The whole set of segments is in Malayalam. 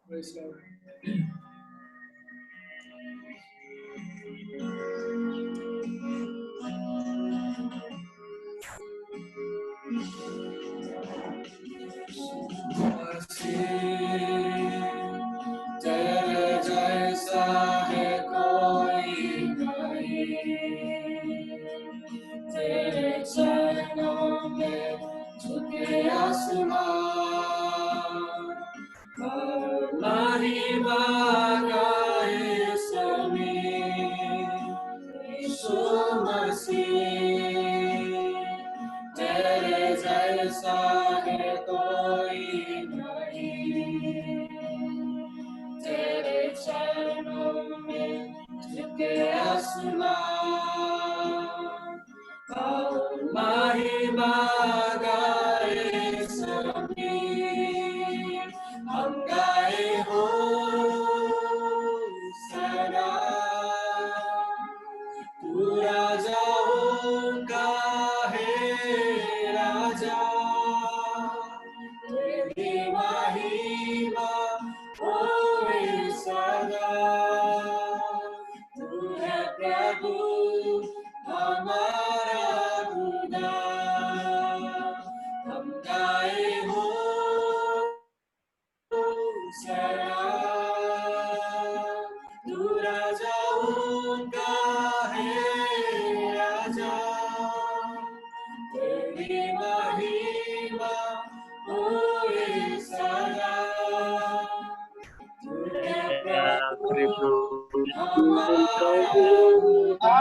Praise Lord. तेरे जैसा है कोई नहीं, तेरे चरणों में झुके आसमान, महिमा गाए सभी यीशु मसीह। तेरे जैसा है कोई नहीं, तेरे चरणों में झुके आसमान, महिमा गाए सभी। हम गाए हो सदा, तू राजाओं का है राजा, तेरी महिमा होए सदा। तू है प्रभु हमारा खुदा, हम गाए हो सदा, तू राजाओं का है राजा, तेरी महिमा होए सदा। तू है प्रभु हमारा खुदा।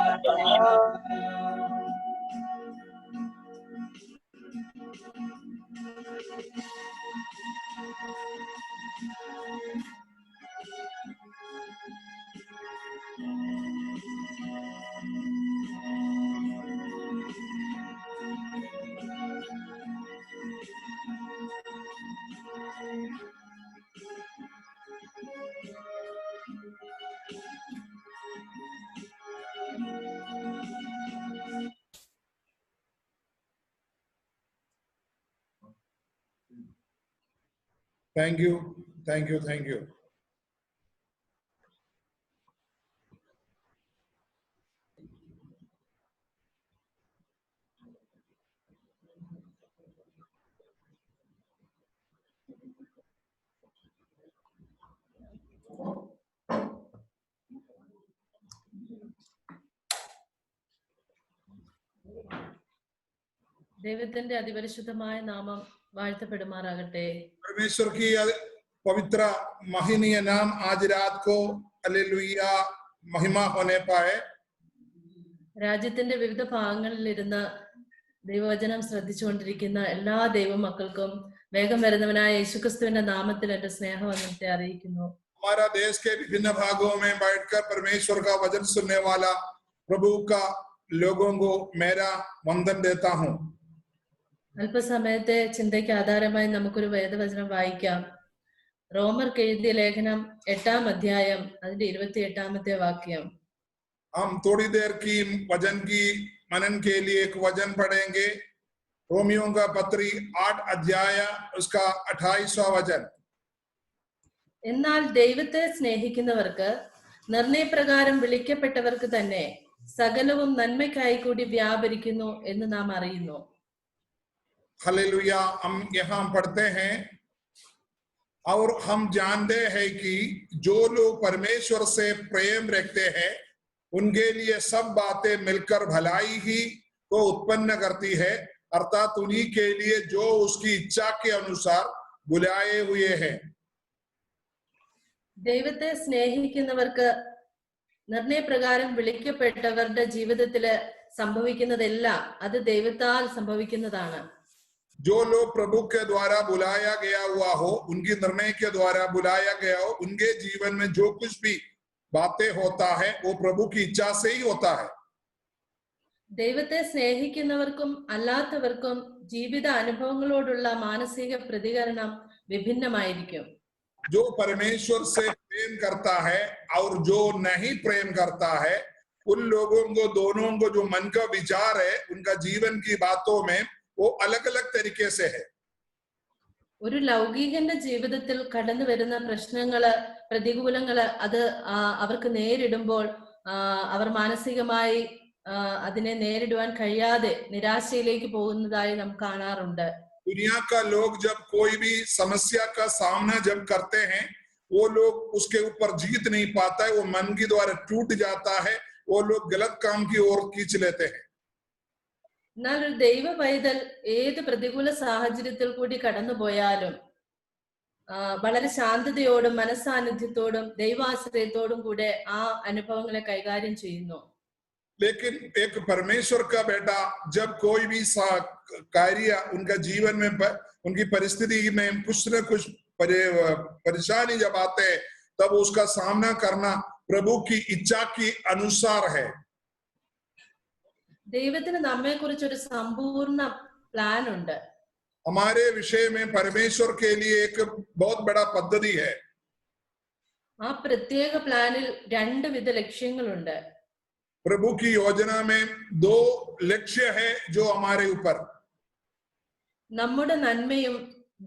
Thank you, thank you, thank you. ദൈവത്തിന്റെ അതിപരിശുദ്ധമായ നാമം വാഴ്ത്തപ്പെടുമാറാകട്ടെ. परमेश्वर की पवित्र महनीय नाम आज रात को हालेलुया महिमा होने पाए। രാജ്യത്തിന്റെ വിവിധ ഭാഗങ്ങളിലിരുന്ന് ദൈവവചനം ശ്രദ്ധിച്ചുകൊണ്ടിരിക്കുന്ന എല്ലാ ദൈവമക്കൾക്കും വേഗം വരുന്നവനായ യേശുക്രിസ്തുവിന്റെ നാമത്തിൽ എന്റെ സ്നേഹവന്ദനത്തെ അറിയിക്കുന്നു. हमारा देश के विभिन्न भागों में बैठकर परमेश्वर का वचन सुनने वाला प्रभु का लोगों को मेरा वंदन देता हूँ। അല്പസമയത്തെ ചിന്തയ്ക്ക് ആധാരമായി നമുക്കൊരു വേദവചനം വായിക്കാം. റോമർക്ക് എഴുതിയ ലേഖനം 8-ാം അധ്യായം അതിന്റെ 28-ാമത്തെ വാക്യം. हम थोड़ी देर की वचन की मनन के लिए एक वचन पढ़ेंगे। रोमियों का पत्री 8 अध्याय उसका 28वां वचन। എന്നാൽ ദൈവത്തെ സ്നേഹിക്കുന്നവർക്ക് നിർണയപ്രകാരം വിളിക്കപ്പെട്ടവർക്ക് തന്നെ സകലവും നന്മയ്ക്കായി കൂടി വ്യാപരിക്കുന്നു എന്ന് നാം അറിയുന്നു. हालेलुया। हम यहाँ पढ़ते हैं और हम जानते हैं कि जो लोग परमेश्वर से प्रेम रखते हैं उनके लिए सब बातें मिलकर भलाई ही को उत्पन्न करती है, अर्थात उन्हीं के लिए जो उसकी इच्छा के अनुसार बुलाए हुए हैं। ദൈവത്തെ സ്നേഹിക്കുന്നവർക്ക് നിർണയപ്രകാരം വിളിക്കപ്പെട്ടവരുടെ ജീവിതത്തില് സംഭവിക്കുന്നതെല്ലാം അത് ദൈവത്താൽ സംഭവിക്കുന്നതാണ്. जो लोग प्रभु के द्वारा बुलाया गया हुआ हो, उनकी निर्णय के द्वारा बुलाया गया हो, उनके जीवन में जो कुछ भी बातें होता है वो प्रभु की इच्छा से ही होता है। ദൈവത്തെ സ്നേഹിക്കുന്നവർക്കും അല്ലാത്തവർക്കും ജീവിത അനുഭവങ്ങളോടുള്ള മാനസിക പ്രതികരണം വിഭിന്നമായിരിക്കും. जो परमेश्वर से प्रेम करता है और जो नहीं प्रेम करता है, उन लोगों को दोनों को जो मन का विचार है उनका जीवन की बातों में वो अलग अलग तरीके से है। ഒരു ലൗകികന്റെ ജീവിതത്തിൽ കടന്നു വരുന്ന പ്രശ്നങ്ങള്, പ്രതികൂലങ്ങള് അത് അവർക്ക് നേരിടുമ്പോൾ അവർ മാനസികമായി അതിനെ നേരിടുവാൻ കഴിയാതെ നിരാശയിലേക്ക് പോകുന്നതായി നാം കാണാറുണ്ട്. दुनिया का लोग जब कोई भी समस्या का सामना जब करते हैं, वो लोग उसके ऊपर जीत नहीं पाता है, वो मन के द्वारा टूट जाता है, वो लोग गलत काम की ओर खींच लेते हैं. എന്നാൽ ഒരു ദൈവ പൈതൽ ഏത് പ്രതികൂല സാഹചര്യത്തിൽ കൂടി കടന്നു പോയാലും വളരെ ശാന്തതയോടും മനസാന്നിധ്യത്തോടും ദൈവാശ്രയത്തോടും കൂടെ ആ അനുഭവങ്ങളെ കൈകാര്യം ചെയ്യുന്നു. लेकिन एक परमेश्वर का बेटा जब कोई भी कार्य उनका जीवन में उनकी परिस्थिति में कुछ न कुछ परेशानी जब आते हैं, तब उसका सामना करना प्रभु की इच्छा के अनुसार है. ദൈവത്തിന് നമ്മെ കുറിച്ച് ഒരു സമ്പൂർണ്ണ പ്ലാൻ ഉണ്ട്. हमारे विषय में परमेश्वर के लिए एक बहुत बड़ा पद्धति है. ആ പ്രത്യേക പ്ലാനിൽ രണ്ട് വിധ ലക്ഷ്യങ്ങളുണ്ട്. प्रभु की योजना में दो लक्ष्य है जो हमारे ऊपर. നമ്മുടെ നന്മയും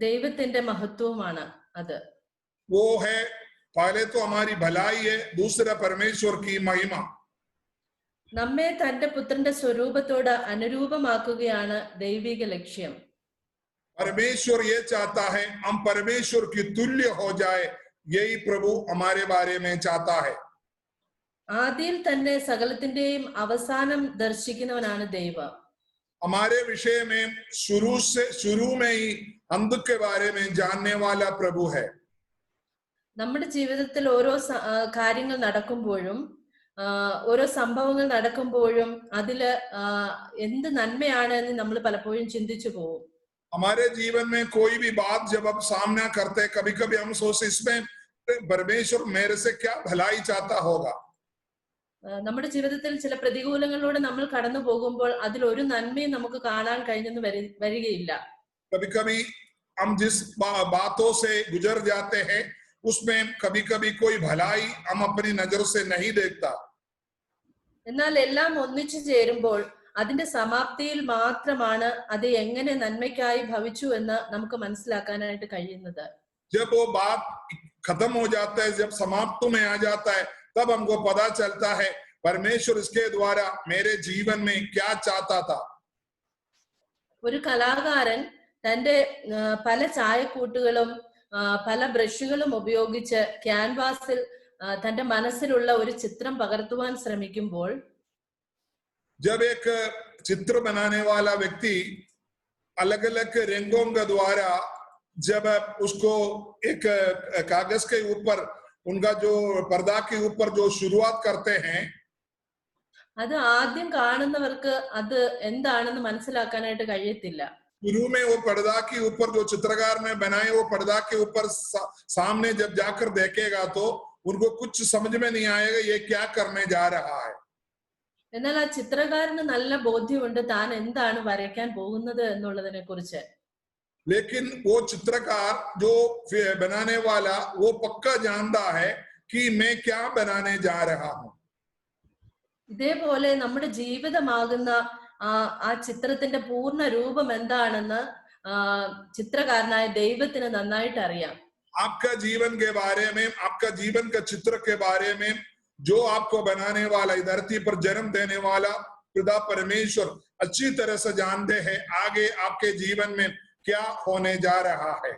ദൈവത്തിന്റെ മഹത്വവുമാണ് അത്. वो है पहले तो हमारी भलाई है, दूसरा परमेश्वर की महिमा. നമ്മെ തന്റെ പുത്രന്റെ സ്വരൂപത്തോട് അനുരൂപമാക്കുകയാണ് ദൈവിക ലക്ഷ്യം. परमेश्वर ये चाहता है हम परमेश्वर की तुल्य हो जाए, यही प्रभु हमारे बारे में चाहता है. ആദിയിൽ തന്നെ സകലത്തിന്റെയും അവസാനം ദർശിക്കുന്നവനാണ് ദൈവം. हमारे विषय में शुरू में ही अंत के बारे में जानने वाला प्रभु है. നമ്മുടെ ജീവിതത്തിൽ ഓരോ കാര്യങ്ങൾ നടക്കുമ്പോഴും ഓരോ സംഭവങ്ങൾ നടക്കുമ്പോഴും അതില് എന്ത് നന്മയാണ് എന്ന് നമ്മൾ പലപ്പോഴും ചിന്തിച്ചു പോകും. हमारे जीवन में कोई भी बात जब हम सामना करते, कभी कभी हम सोचते इसमें परमेश्वर मेरे से क्या भलाई चाहता होगा. നമ്മുടെ ജീവിതത്തിൽ ചില പ്രതികൂലങ്ങളിലൂടെ നമ്മൾ കടന്നു പോകുമ്പോൾ അതിൽ ഒരു നന്മയും നമുക്ക് കാണാൻ കഴിഞ്ഞെന്ന് വരികയില്ല. कभी कभी हम जिस बातों से गुजर जाते हैं उसमें कभी कभी कोई भलाई हम अपनी नजर से नहीं देखता. എന്നാൽ എല്ലാം ഒന്നിച്ചു ചേരുമ്പോൾ അതിന്റെ സമാപ്തിയിൽ മാത്രമാണ് അത് എങ്ങനെ നന്മയ്ക്കായി ഭവിച്ചു എന്ന് നമുക്ക് മനസ്സിലാക്കാനായിട്ട് കഴിയുന്നത്. जब वो बात खत्म हो जाता है, जब समाप्त में आ जाता है, तब हमको पता चलता है परमेश्वर इसके द्वारा मेरे जीवन में क्या चाहता था. ഒരു കലാകാരൻ തന്റെ പല ചായക്കൂട്ടുകളും പല ബ്രഷുകളും ഉപയോഗിച്ച് ക്യാൻവാസിൽ തന്റെ മനസ്സിലുള്ള ഒരു ചിത്രം പകർത്തുവാൻ ശ്രമിക്കുമ്പോൾ जब एक चित्र बनाने वाला व्यक्ति अलग अलग रंगों के द्वारा जब उसको एक कागज के ऊपर उनका जो पर्दा के ऊपर जो शुरुआत करते हैं, അത് ആദ്യം കാണുന്നവർക്ക് അത് എന്താണെന്ന് മനസ്സിലാക്കാനായിട്ട് കഴിയത്തില്ല. शुरू में वो पर्दा के ऊपर जो चित्रकार ने बनाए वो पर्दा के ऊपर सामने जब जाकर देखेगा तो उनको कुछ समझ में नहीं आएगा ये क्या करने जा रहा है. എന്നാൽ ആ ചിത്രകാരന് നല്ല ബോധ്യമുണ്ട് താൻ എന്താണ് വരയ്ക്കാൻ പോകുന്നത് എന്നുള്ളതിനെ കുറിച്ച്. लेकिन वो चित्रकार जो बनाने वाला वो पक्का जानता है कि मैं क्या बनाने जा रहा हूं. ഇതേപോലെ നമ്മുടെ ജീവിതമാകുന്ന ആ ചിത്രത്തിന്റെ പൂർണ്ണ രൂപം എന്താണെന്ന് ചിത്രകാരനായ ദൈവത്തിന് നന്നായിട്ട് അറിയാം. आपका जीवन के बारे में, आपका जीवन का चित्र के बारे में जो आपको बनाने वाला, धरती पर जन्म देने वाला पिता परमेश्वर अच्छी तरह से जानते हैं आगे आपके जीवन में क्या होने जा रहा है.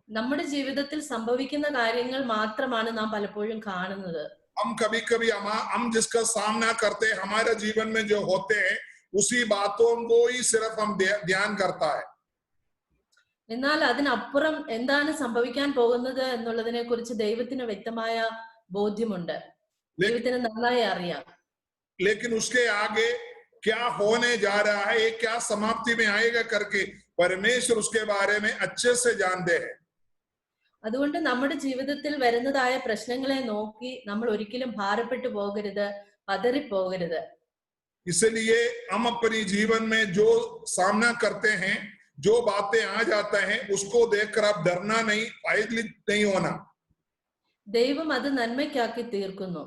നമ്മുടെ ജീവിതത്തിൽ സംഭവിക്കുന്ന കാര്യങ്ങൾ മാത്രമാണ് നാം പലപ്പോഴും കാണുന്നത്. हम कभी कभी हम जिसका सामना करते हैं हमारे जीवन में जो होते हैं उसी बातों को ही सिर्फ हम ध्यान करता है. എന്നാൽ അതിനപ്പുറം എന്താണ് സംഭവിക്കാൻ പോകുന്നത് എന്നുള്ളതിനെ കുറിച്ച് ദൈവത്തിന് വ്യക്തമായ ബോധ്യമുണ്ട്. ദൈവത്തിന് നന്നായി അറിയാം. लेकिन उसके आगे क्या होने जा रहा है, ये क्या समाप्ति में आएगा करके परमेश्वर उसके बारे में अच्छे से जानते हैं. അതുകൊണ്ട് നമ്മുടെ ജീവിതത്തിൽ വരുന്നതായ പ്രശ്നങ്ങളെ നോക്കി നമ്മൾ ഒരിക്കലും ഭാരപ്പെട്ടു പോകരുത്, പതറിപ്പോകരുത്. इसलिए हम अपनी जीवन में जो सामना करते हैं, जो बातें आ जाते हैं उसको देखकर आप डरना नहीं, भयभीत नहीं होना. ദൈവം അത് നന്മയ്ക്കാക്കി തീർക്കുന്നു.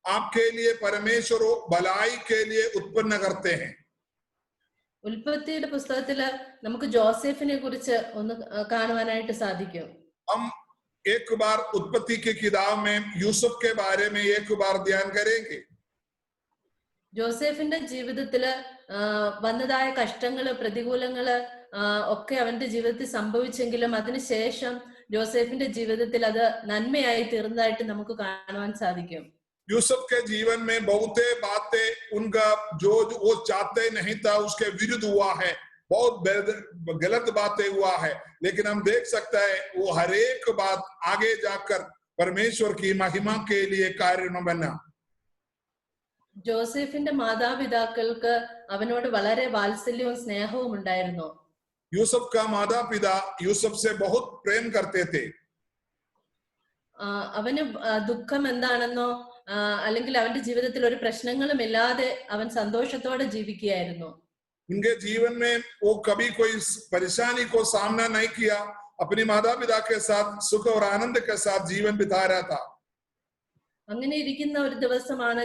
आपके लिए परमेश्वर भलाई के लिए उत्पन्न करते हैं. ഉൽപ്പത്തിയുടെ പുസ്തകത്തില് നമുക്ക് ജോസഫിനെ കുറിച്ച് ഒന്ന് കാണുവാനായിട്ട് സാധിക്കും. हम एक बार उत्पत्ति की किताब में यूसुफ के बारे में एक बार ध्यान करेंगे. ജോസഫിന്റെ ജീവിതത്തില് വന്നതായ കഷ്ടങ്ങള്, പ്രതികൂലങ്ങള് ഒക്കെ അവന്റെ ജീവിതത്തിൽ സംഭവിച്ചെങ്കിലും അതിനുശേഷം ജോസഫിന്റെ ജീവിതത്തിൽ അത് നന്മയായി തീർന്നതായിട്ട് നമുക്ക് കാണുവാൻ സാധിക്കും. यूसुफ के जीवन में बहुत बातें उनका जो वो चाहते नहीं था उसके विरुद्ध हुआ है, बहुत गलत बातें हुआ है, लेकिन हम देख सकते हैं वो हर एक बात आगे जाकर परमेश्वर की महिमा के लिए कारण बना. ജോസഫിന്റെ മാതാപിതാക്കൾക്ക് അവനോട് വളരെ വാത്സല്യവും സ്നേഹവും ഉണ്ടായിരുന്നു. यूसुफ का माता पिता यूसुफ से बहुत प्रेम करते थे. അവന് ദുഃഖം എന്താണെന്നോ അല്ലെങ്കിൽ അവന്റെ ജീവിതത്തിൽ ഒരു പ്രശ്നങ്ങളും ഇല്ലാതെ അവൻ സന്തോഷത്തോടെ ജീവിക്കുകയായിരുന്നു. उनके जीवन में वो कभी कोई परेशानी को सामना नहीं किया, अपने माता पिता के साथ सुख और आनंद के साथ जीवन बिता रहा था. അങ്ങനെ ഇരിക്കുന്ന ഒരു ദിവസമാണ്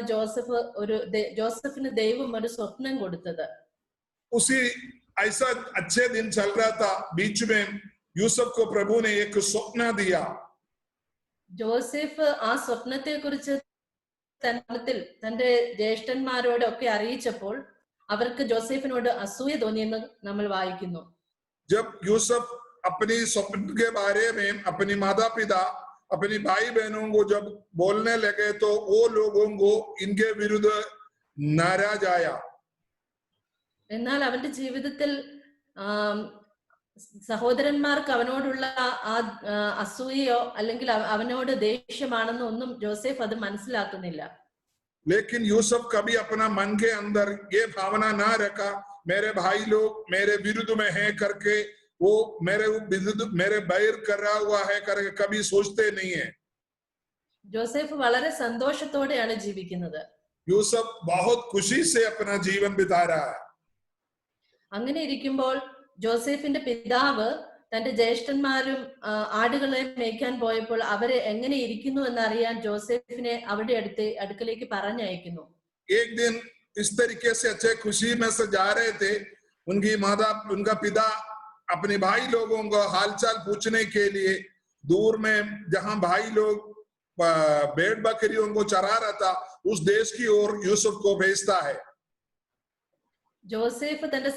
ജോസഫിന് ദൈവം ഒരു സ്വപ്നം കൊടുത്തത്. उसी ऐसा अच्छे दिन चल रहा था, बीच में यूसुफ को प्रभु ने एक स्वप्न दिया. ജോസഫ് ആ സ്വപ്നത്തെ കുറിച്ച് തന്റെ ജ്യേഷ്ഠന്മാരോടൊക്കെ അറിയിച്ചപ്പോൾ അവർക്ക് ജോസഫിനോട് അസൂയ തോന്നിയെന്ന് നമ്മൾ വായിക്കുന്നു. जब यूसुफ अपनी स्वप्न के बारे में अपनी माता पिता अपनी भाई बहनों को जब बोलने लगे तो वो लोगों को इनके विरुद्ध नाराज आया. എന്നാൽ അവന്റെ ജീവിതത്തിൽ സഹോദരന്മാർക്ക് അവനോടുള്ള ആ അസൂയയോ അല്ലെങ്കിൽ അവനോട് ദേഷ്യമാണെന്നോ ഒന്നും ജോസഫ് അത് മനസ്സിലാക്കുന്നില്ല. लेकिन यूसुफ कभी अपना मन के अंदर ये भावना ना रखा मेरे भाई लोग मेरे विरुद्ध में है करके, वो मेरे बैर कर रहा हुआ है करके कभी सोचते नहीं है. ജോസഫ് വളരെ സന്തോഷത്തോടെയാണ് ജീവിക്കുന്നത്. यूसुफ बहुत खुशी से अपना जीवन बिता रहा है. അങ്ങനെ ഇരിക്കുമ്പോൾ ജോസഫിന്റെ പിതാവ് തന്റെ ജ്യേഷ്ഠന്മാരും ആടുകളെ മേയ്ക്കാൻ പോയപ്പോൾ അവരെ എങ്ങനെ ഇരിക്കുന്നു എന്നറിയാൻ ജോസഫിനെ അവരുടെ അടുക്കലേക്ക് പറഞ്ഞയക്കുന്നു. एक दिन इस तरीके से अच्छे खुशी में से जा रहे थे, उनका पिता अपने भाई लोगों को हालचाल पूछने के लिए दूर में जहां भाई लोग भेड़ बकरियों को चरा रहा था उस देश की ओर यूसुफ को भेजता है. ജോസഫ് തന്റെ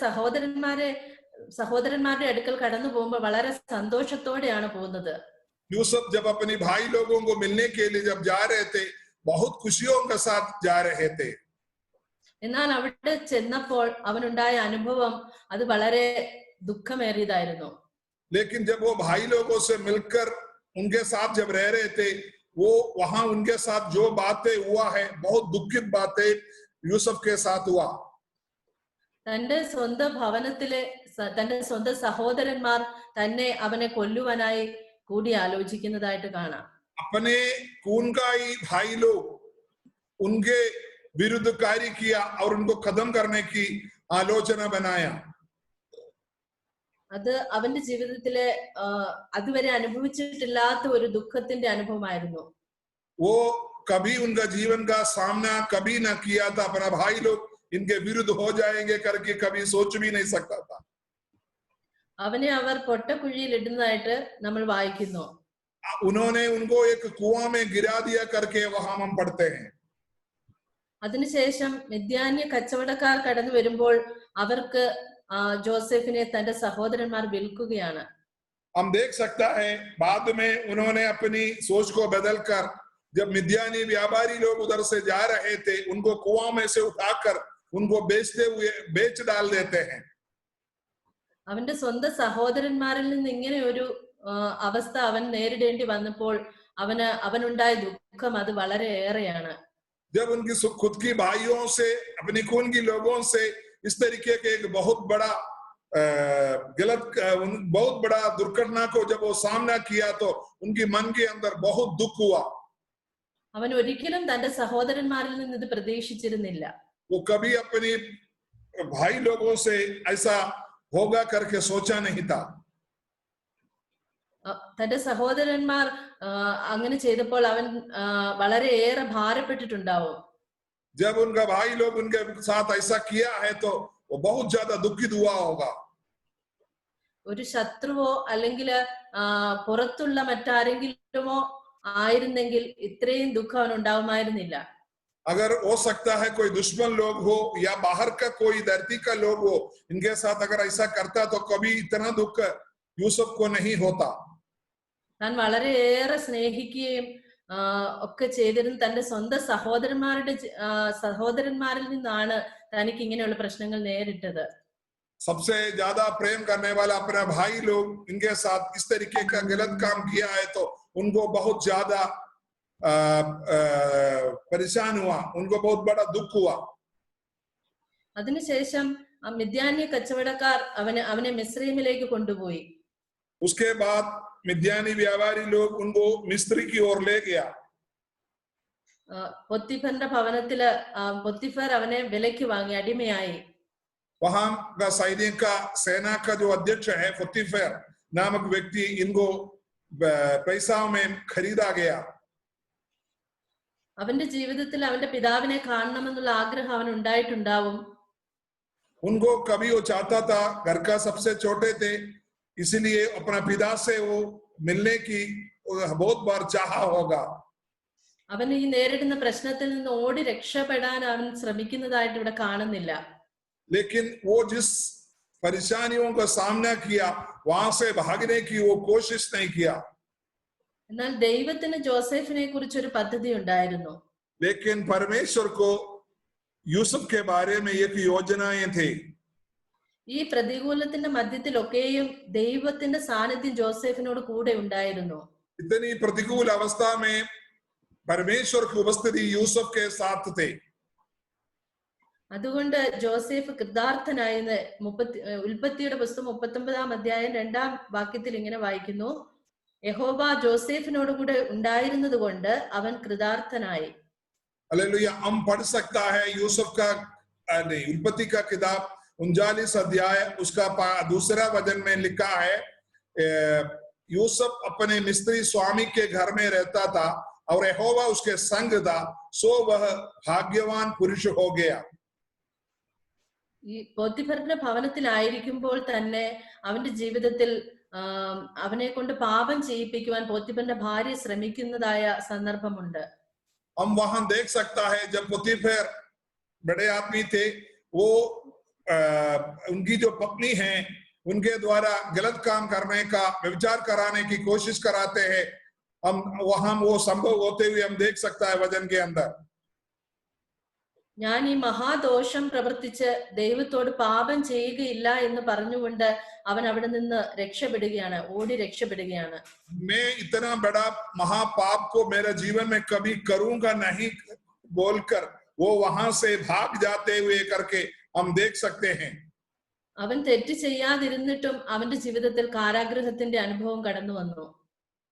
സഹോദരന്മാരുടെ അടുക്കൽ കടന്നു പോകുമ്പോൾ വളരെ സന്തോഷത്തോടെയാണ് പോകുന്നത്. यूसुफ जब अपने भाई लोगों को मिलने के लिए जब जा रहे थे बहुत खुशियों के साथ जा रहे थे. എന്നാൽ അവിടെ ചെന്നപ്പോൾ അവനുണ്ടായ അനുഭവം അത് വളരെ ദുഃഖമേറിയതായിരുന്നു. लेकिन जब वो भाई लोगों से मिलकर उनके साथ जब रह रहे थे, वो वहां उनके साथ जो बातें हुआ है बहुत दुखित बातें यूसुफ के साथ हुआ. തന്റെ സ്വന്തം ഭവനത്തിലെ തന്റെ സ്വന്തം സഹോദരന്മാർ തന്നെ അവനെ കൊല്ലുവാനായി കൂടി ആലോചിക്കുന്നതായിട്ട് കാണാം. अपने खून का ही भाई लोग उनके विरुद्ध कार्य किया और उनको खत्म करने की आलोचना बनाया. അത് അവന്റെ ജീവിതത്തിലെ അതുവരെ അനുഭവിച്ചിട്ടില്ലാത്ത ഒരു ദുഃഖത്തിന്റെ അനുഭവമായിരുന്നു. वो कभी उनका जीवन का सामना कभी ना किया था, अपना भाई लोग इनके विरुद्ध हो जाएंगे करके कभी सोच भी नहीं सकता था. അവനെ അവർ പൊട്ടക്കുഴിയിൽ ഇടുന്നതായിട്ട് നമ്മൾ വായിക്കുന്നു. उन्होंने उनको एक कुआं में गिरा दिया करके वहां हम पढ़ते हैं. അതിനുശേഷം മിദ്യാന്യ കച്ചവടക്കാർ കടന്നു വരുമ്പോൾ അവർക്ക് ജോസഫിനെ തന്റെ സഹോദരന്മാർ വിൽക്കുകയാണ്. हम देख सकता है बाद में उन्होंने अपनी सोच को बदलकर जब मिद्यानी व्यापारी लोग उधर से जा रहे थे उनको कुआं में से उठाकर उनको बेच डाल देते हैं. അവന്റെ സ്വന്തം സഹോദരന്മാരിൽ നിന്ന് ഇങ്ങനെ ഒരു അവസ്ഥ അവൻ നേരിടേണ്ടി വന്നപ്പോൾ അവനുണ്ടായ ദുഃഖം അത് വളരെ ഏറെയാണ്. जब उनकी खुद की भाइयों से अपनी खून की लोगों से इस तरीके के एक बहुत बड़ा दुर्घटना को जब वो सामना किया तो उनकी मन के अंदर बहुत दुख हुआ. അവൻ ഒരിക്കലും തന്റെ സഹോദരന്മാരിൽ നിന്ന് ഇത് പ്രതീക്ഷിച്ചിരുന്നില്ല. वो कभी अपने भाई लोगों से ऐसा होगा करके सोचा नहीं था. തന്റെ സഹോദരന്മാർ അങ്ങനെ ചെയ്തപ്പോൾ അവൻ വളരെയേറെ ഭാരപ്പെട്ടിട്ടുണ്ടാവും. जब उनका भाई लोग उनके साथ ऐसा किया है तो वो बहुत ज्यादा दुखित हुआ होगा। ഒരു ശത്രുവോ അല്ലെങ്കിൽ പുറത്തുള്ള മറ്റാരെങ്കിലുമോ ആയിരുന്നെങ്കിൽ ഇത്രയും ദുഃഖം അവൻ ഉണ്ടാവുമായിരുന്നില്ല. अगर हो सकता है कोई दुश्मन लोग हो या बाहर का कोई धरती का लोग हो, इनके साथ अगर ऐसा करता तो कभी इतना दुख यूसुफ को नहीं होता। താൻ വളരെയേറെ സ്നേഹിക്കുകയും ഒക്കെ ചെയ്തിരുന്ന തന്റെ സ്വന്തം സഹോദരന്മാരിൽ നിന്നാണ് തനിക്ക് ഇങ്ങനെയുള്ള പ്രശ്നങ്ങൾ നേരിട്ടത്. सबसे ज्यादा प्रेम करने वाला अपना भाई लोग इनके साथ इस तरीके का गलत काम किया है तो उनको बहुत ज्यादा परेशान हुआ, उनको बहुत बड़ा दुख हुआ। അതിനുശേഷം മിദ്യാന്യ കച്ചവടക്കാർ അവനെ മിസ്രൈമിലേക്ക് കൊണ്ടുപോയി. उसके बाद मिद्यानी व्यापारी लोग उनको मिस्री की ओर ले गया। പൊത്തിഫറിന്റെ ഭവനത്തില് പൊത്തിഫർ അവനെ വിലയ്ക്ക് വാങ്ങി, അടിമയായി. वहां का सैनिक का सेना का जो अध्यक्ष है पोतीफर नामक व्यक्ति, इनको पैसा में खरीदा गया। അവന്റെ ജീവിതത്തിൽ അവന്റെ പിതാവിനെ കാണണമെന്നുള്ള ആഗ്രഹം അവൻ ഉണ്ടായിട്ടുണ്ടാവും. उनको कभी वो चाहता था, घर का सबसे छोटे थे इसलिए अपना पिता से वो मिलने की बहुत बार चाहा होगा। അവൻ ഈ നേരിടുന്ന പ്രശ്നത്തിൽ നിന്ന് ഓടി രക്ഷപ്പെടാൻ അവൻ ശ്രമിക്കുന്നതായിട്ട് ഇവിടെ കാണുന്നില്ല. लेकिन वो जिस परेशानियों का सामना किया वहां से भागने की वो कोशिश नहीं किया। എന്നാൽ ദൈവത്തിന് ജോസഫിനെ കുറിച്ച് ഒരു പദ്ധതി ഉണ്ടായിരുന്നു. लेकिन परमेश्वर को यूसुफ के बारे में एक योजनाएं थी। ഈ പ്രതികൂലത്തിന്റെ മധ്യത്തിലൊക്കെയും ദൈവത്തിന്റെ സാന്നിധ്യം ജോസഫിനോട് കൂടെ ഉണ്ടായിരുന്നു. इतनी प्रतिकूल अवस्था में परमेश्वर की उपस्थिति यूसुफ के साथ थे। അതുകൊണ്ട് ജോസഫ് കൃതാർത്ഥനായെന്ന് ഉൽപ്പത്തിയുടെ പുസ്തകം 39-ാം അധ്യായം 2-ാം വാക്യത്തിൽ ഇങ്ങനെ വായിക്കുന്നു, യഹോവ ജോസഫിനോട് കൂടെ ഉണ്ടായിരുന്നത് കൊണ്ട് അവൻ കൃതാർത്ഥനായി. हालेलुया। हम पढ़ सकता है यूसुफ का उत्पत्ति का किताब 39 अध्याय उसका दूसरा वचन में लिखा है, यूसुफ अपने मिस्त्री स्वामी के घर में रहता था और यहोवा उसके संग था, सो वह भाग्यवान पुरुष हो गया। ഈ പോത്തിഫറിന്റെ ഭവനത്തിലായിരിക്കുമ്പോൾ തന്നെ അവന്റെ ജീവിതത്തിൽ അവനെ കൊണ്ട് പാപം ചെയ്യിപ്പിക്കുവാൻ പോത്തിഫറിന്റെ ഭാര്യ ശ്രമിക്കുന്നതായ സന്ദർഭമുണ്ട്. हम वहां देख सकता है जब पोतीफर बड़े आदमी थे, वो उनकी जो पत्नी है उनके द्वारा गलत काम करने का व्यभिचार कराने की कोशिश कराते हैं। हम वहां वो संभव होते हुए हम देख सकता है वचन के अंदर। ഞാൻ ഈ മഹാദോഷം പ്രവർത്തിച്ച് ദൈവത്തോട് പാപം ചെയ്യുകയില്ല എന്ന് പറഞ്ഞുകൊണ്ട് അവൻ അവിടെ നിന്ന് രക്ഷപ്പെടുകയാണ്, ഓടി രക്ഷപ്പെടുകയാണ്. मैं इतना बड़ा महापाप को मेरे जीवन में कभी करूंगा नहीं बोलकर वो वहां से भाग जाते हुए करके हम देख सकते हैं। അവൻ തെറ്റ് ചെയ്യാതിരുന്നിട്ടും അവന്റെ ജീവിതത്തിൽ കാരാഗൃഹത്തിന്റെ അനുഭവം കടന്നു വന്നു.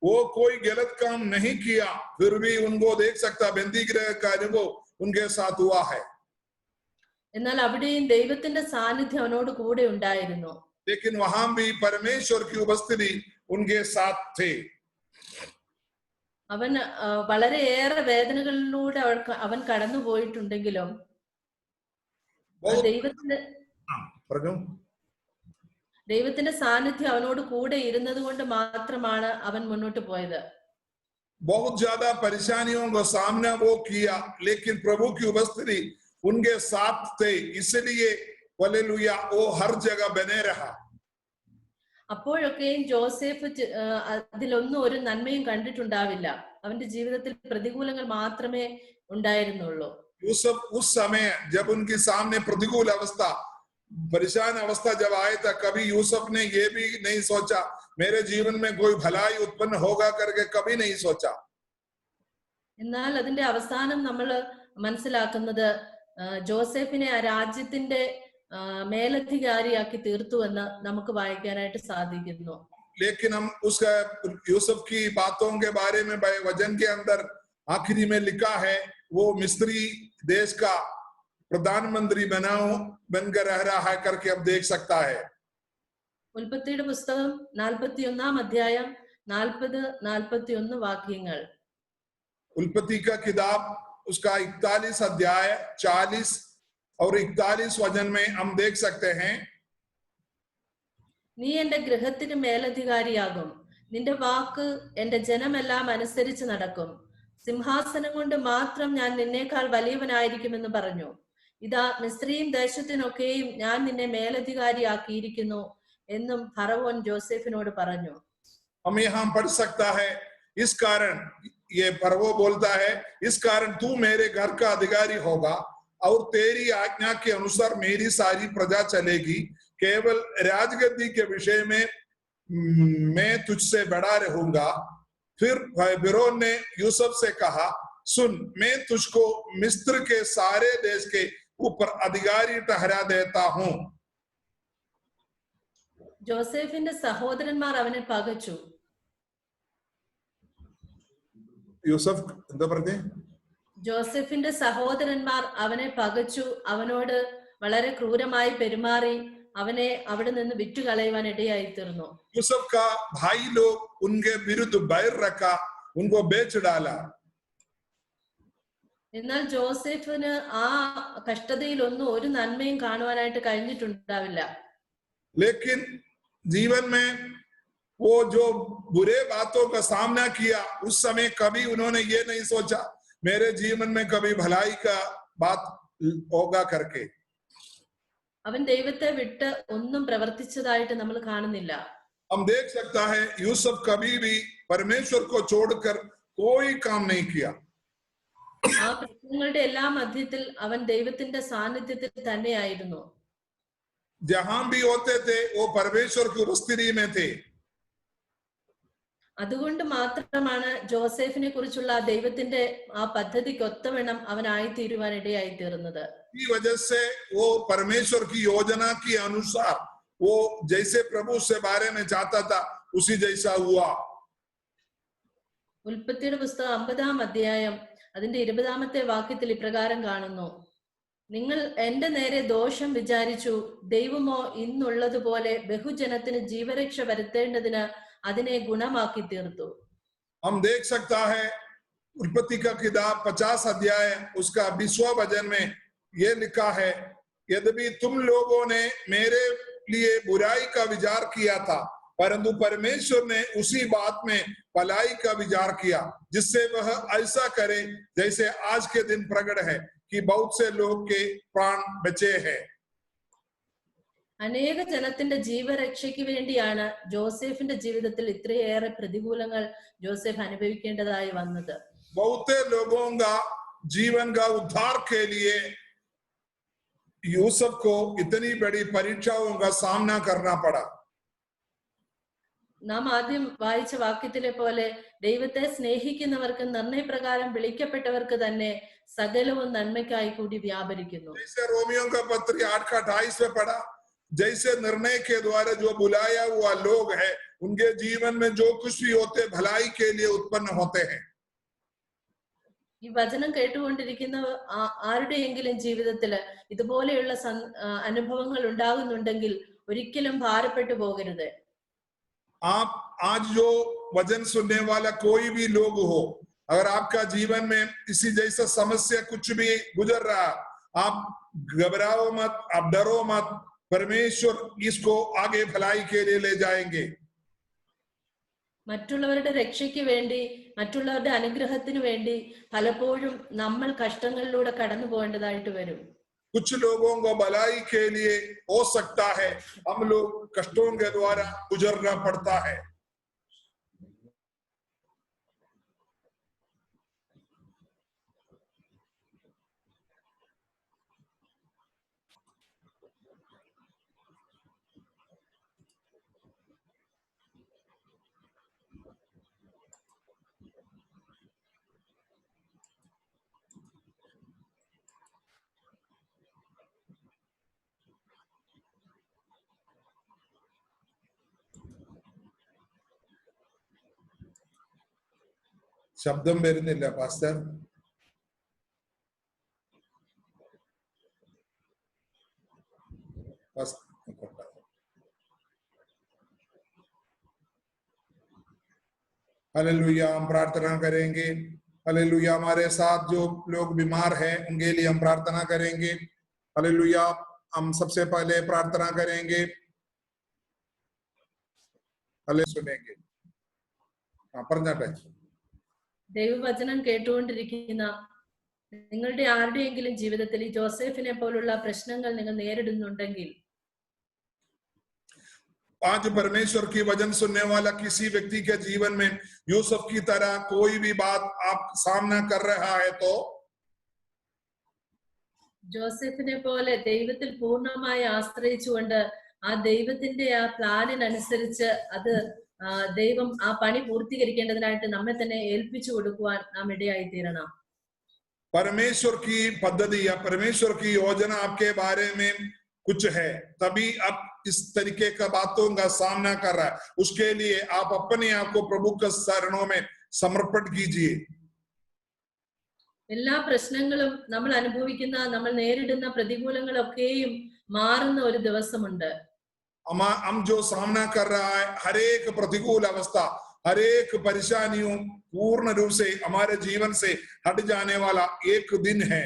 वो कोई गलत काम नहीं किया फिर भी उनको देख सकता बंदी गृह का अनुभव उनके साथ हुआ है। എന്നാൽ അവിടെയും ദൈവത്തിന്റെ സാന്നിധ്യം അവനോട് കൂടെ ഉണ്ടായിരുന്നു. लेकिन वहां भी परमेश्वर की उपस्थिति उनके साथ थे। അവൻ വളരെയേറെ വേദനകളിലൂടെ അവൻ കടന്നു പോയിട്ടുണ്ടെങ്കിലും ദൈവത്തിന്റെ സാന്നിധ്യം അവനോട് കൂടെ ഇരുന്നത് കൊണ്ട് മാത്രമാണ് അവൻ മുന്നോട്ട് പോയത്. बहुत ज्यादा परेशानियों का सामना वो किया लेकिन प्रभु की उपस्थिति उनके साथ थे, इसलिए हालेलुया वो हर जगह बने रहा। അപ്പോഴൊക്കെയും ജോസഫ് അതിലൊന്നും ഒരു നന്മയും കണ്ടിട്ടുണ്ടാവില്ല. അവന്റെ ജീവിതത്തിൽ പ്രതികൂലങ്ങൾ മാത്രമേ ഉണ്ടായിരുന്നുള്ളൂ. यूसुफ उस समय जब उनके सामने प्रतिकूल अवस्था, परेशान अवस्था जब आया था, कभी यूसुफ ने ये भी नहीं सोचा मेरे जीवन में कोई भलाई उत्पन्न होगा करके कभी नहीं सोचा। എന്നാൽ അതിന്റെ അവസാനം നമ്മൾ മനസ്സിലാക്കുന്നത് ജോസഫിനെ ആ രാജ്യത്തിന്റെ മേലധികാരിയാക്കി തീർത്തു എന്ന് നമുക്ക് വായിക്കാനായിട്ട് സാധിക്കുന്നു. लेकिन हम उसका यूसुफ की बातों के बारे में वचन के अंदर आखिरी में लिखा है वो मिस्री देश का प्रधानमंत्री बनकर रह रहा है करके अब देख सकता है। ഉൽപ്പത്തിയുടെ പുസ്തകം 41-ാം അധ്യായം 40-41 വാക്യങ്ങൾ. उल्पत्ति का किताब उसका 41 अध्याय 40 और 41 वचन में हम देख सकते हैं, നീ എന്റെ ഗൃഹത്തിന് മേലധികാരിയാകും, നിന്റെ വാക്ക് എന്റെ ജനമെല്ലാം അനുസരിച്ച് നടക്കും. സിംഹാസനം കൊണ്ട് മാത്രം ഞാൻ നിന്നേക്കാൾ വലിയവനായിരിക്കുമെന്ന് പറഞ്ഞു. ഇതാ മിസ്രയീം ദേശത്തിനൊക്കെയും ഞാൻ നിന്നെ മേലധികാരിയാക്കിയിരിക്കുന്നു എന്നും ഫറവോൻ ജോസഫിനോട് പറഞ്ഞു. हम यहाँ पढ़ सकता है, इस कारण ये फरवो बोलता है, इस कारण तू मेरे घर का अधिकारी होगा और तेरी आज्ञा के अनुसार मेरी सारी प्रजा चलेगी. केवल राजगद्दी के विषय में मैं तुझसे बड़ा रहूंगा. फिर फिरौन ने यूसुफ से कहा, सुन, मैं तुझको मिस्र के सारे देश के ऊपर अधिकारी ठहरा देता हूं. ജോസഫിന്റെ സഹോദരന്മാർ അവനെ പകച്ചു. യൂസഫ് എന്താ പറഞ്ഞേ? ജോസഫിന്റെ സഹോദരന്മാർ അവനെ പകച്ചു, അവനോട് വളരെ ക്രൂരമായി പെരുമാറി അവനെ അവിടെ നിന്ന് വിറ്റുകളയുവാൻ ഇടയായി തീർന്നു. यूसुफ का भाई लोग उनके विरुद्ध बैर रखा, उनको बेच डाला. എന്നാൽ ജോസഫിന് ആ കഷ്ടതയിൽ ഒന്നും ഒരു നന്മയും കാണുവാനായിട്ട് കഴിഞ്ഞിട്ടുണ്ടാവില്ല. लेकिन जीवन में वो जो बुरे बातों का सामना किया, उस समय कभी उन्होंने ये नहीं सोचा मेरे जीवन में कभी भलाई का बात होगा करके. അവൻ ദൈവത്തെ വിട്ട് ഒന്നും പ്രവർത്തിച്ചതായിട്ട് നമ്മൾ കാണുന്നില്ല. हम देख सकता है यूसुफ कभी भी परमेश्वर को छोड़कर कोई काम नहीं किया. ആ പ്രശ്നങ്ങളുടെ എല്ലാ മധ്യത്തിൽ അവൻ ദൈവത്തിന്റെ സാന്നിധ്യത്തിൽ തന്നെയായിരുന്നു. जहां भी होते थे वो परमेश्वर की उपस्थिति में थे. അതുകൊണ്ട് മാത്രമാണ് ജോസഫിനെ കുറിച്ചുള്ള ദൈവത്തിന്റെ ആ പദ്ധതിക്ക് ഒത്തവണ്ണം അവനായി തീരുവാൻ ഇടയായി തീർന്നത്. की वजह से वो परमेश्वर की योजना के अनुसार वो जैसे प्रभु से बारे में चाहता था उसी जैसा हुआ. ഉൽപ്പത്തിയുടെ പുസ്തകം 50-ാം അധ്യായം അതിന്റെ 20-ാമത്തെ വാക്യത്തിൽ ഇപ്രകാരം കാണുന്നു, നിങ്ങൾ എന്റെ നേരെ ദോഷം വിചാരിച്ചു, ദൈവമോ ഇന്നുള്ളതുപോലെ ബഹുജനത്തിന് ജീവരക്ഷ വരുത്തേണ്ടതിന് അതിനെ ഗുണമാക്കി തീർത്തു. हम देख सकता है उत्पत्ति का किताब 50 अध्याय उसका 20वां वचन में ये लिखा है, यद्यपि तुम लोगों ने मेरे लिए बुराई का विचार किया था, परंतु परमेश्वर ने उसी बात में भलाई का विचार किया, जिससे वह ऐसा करे जैसे आज के दिन प्रकट है कि बहुत से लोग के प्राण बचे हैं. അനേക ജനത്തിന്റെ ജീവരക്ഷയ്ക്ക് വേണ്ടിയാണ് ജോസഫിന്റെ ജീവിതത്തിൽ ഇത്രയേറെ പ്രതികൂലങ്ങൾ ജോസഫ് അനുഭവിക്കേണ്ടതായി വന്നത്. बहुत लोगों का जीवन का उद्धार के लिए यूसुफ को इतनी बड़ी परीक्षाओं का सामना करना पड़ा. നാം ആദ്യം വായിച്ച വാക്യത്തിലെ പോലെ ദൈവത്തെ സ്നേഹിക്കുന്നവർക്ക് നിർണയപ്രകാരം വിളിക്കപ്പെട്ടവർക്ക് തന്നെ സകലവും നന്മയ്ക്കായി കൂടി വ്യാപരിക്കുന്നു. जैसे रोमियो का पत्र 8:28 में पढ़ा, जैसे निर्णय के द्वारा जो बुलाया हुआ लोग हैं उनके जीवन में जो कुछ भी होते भलाई के लिए उत्पन्न होते हैं. ഈ വചനം കേട്ടുകൊണ്ടിരിക്കുന്ന ആരുടെയെങ്കിലും ജീവിതത്തില് ഇതുപോലെയുള്ള അനുഭവങ്ങൾ ഉണ്ടാകുന്നുണ്ടെങ്കിൽ ഒരിക്കലും ഭാരപ്പെട്ടു പോകരുത്. आप आज जो वचन सुनने वाला कोई भी लोग हो, अगर आपका जीवन में इसी जैसा समस्या कुछ भी गुजर रहा, आप घबराओ मत, आप डरो मत. परमेश्वर इसको आगे भलाई के लिए ले जाएंगे. മറ്റുള്ളവരുടെ രക്ഷയ്ക്ക് വേണ്ടി, മറ്റുള്ളവരുടെ അനുഗ്രഹത്തിന് വേണ്ടി പലപ്പോഴും നമ്മൾ കഷ്ടങ്ങളിലൂടെ കടന്നു പോകേണ്ടതായിട്ട് വരും. कुछ लोगों को भलाई के लिए हो सकता है हम लोग कष्टों के द्वारा गुजरना पड़ता है. ശബ്ദം വരുന്നില്ല പാസ്റ്റർ. हालेलुया. हम प्रार्थना करेंगे. हालेलुया. हमारे साथ जो लोग बीमार हैं उनके लिए हम प्रार्थना करेंगे. हालेलुया। हम सबसे पहले प्रार्थना करेंगे, सुनेंगे। പറഞ്ഞാട്ടെ. ദൈവവചനം കേട്ടുകൊണ്ടിരിക്കുന്ന നിങ്ങളുടെ ആരുടെയെങ്കിലും ജീവിതത്തിൽ ഈ ജോസഫിനെ പോലുള്ള പ്രശ്നങ്ങൾ നിങ്ങൾ നേരിടുന്നുണ്ടെങ്കിൽ, आज परमेश्वर की वचन सुनने वाला किसी व्यक्ति के जीवन में यूसुफ की तरह कोई भी बात आप सामना कर रहा है, तो ജോസഫിനെ പോലെ ദൈവത്തിൽ പൂർണ്ണമായി ആശ്രയിച്ചുകൊണ്ട് ആ ദൈവത്തിന്റെ ആ പ്ലാനിനനുസരിച്ച് അത് ദൈവം ആ പണി പൂർത്തീകരിക്കേണ്ടതിനായിട്ട് നമ്മെ തന്നെ ഏൽപ്പിച്ചു കൊടുക്കുവാൻ നാം ഇടയായി തീരണം. परमेश्वर की पद्धति या परमेश्वर की योजना आपके बारे में कुछ है, तभी आप इस तरीके का बातों का सामना कर रहा है। उसके लिए आप अपने आप को प्रभु के चरणों में समर्पित कीजिए. എല്ലാ പ്രശ്നങ്ങളും നമ്മൾ അനുഭവിക്കുന്ന, നമ്മൾ നേരിടുന്ന പ്രതികൂലങ്ങളൊക്കെയും മാറുന്ന ഒരു ദിവസമുണ്ട്. हम जो सामना कर रहा है, हर एक प्रतिकूल अवस्था, हर एक परेशानियों पूर्ण रूप से हमारे जीवन से हट जाने वाला एक दिन है.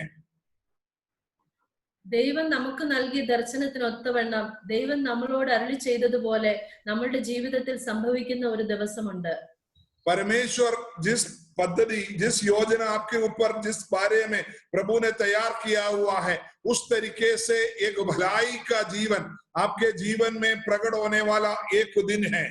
ദൈവം നമുക്ക് നൽകിയ ദർശനത്തിനൊത്തവണ്ണം ദൈവം നമ്മളോട് അരുളി ചെയ്തതുപോലെ നമ്മളുടെ ജീവിതത്തിൽ സംഭവിക്കുന്ന ഒരു ദിവസമുണ്ട്. परमेश्वर जिस पद्धति, जिस योजना आपके ऊपर, जिस बारे में प्रभु ने तैयार किया हुआ है, उस तरीके से एक भलाई का जीवन आपके जीवन में प्रकट होने वाला एक दिन है.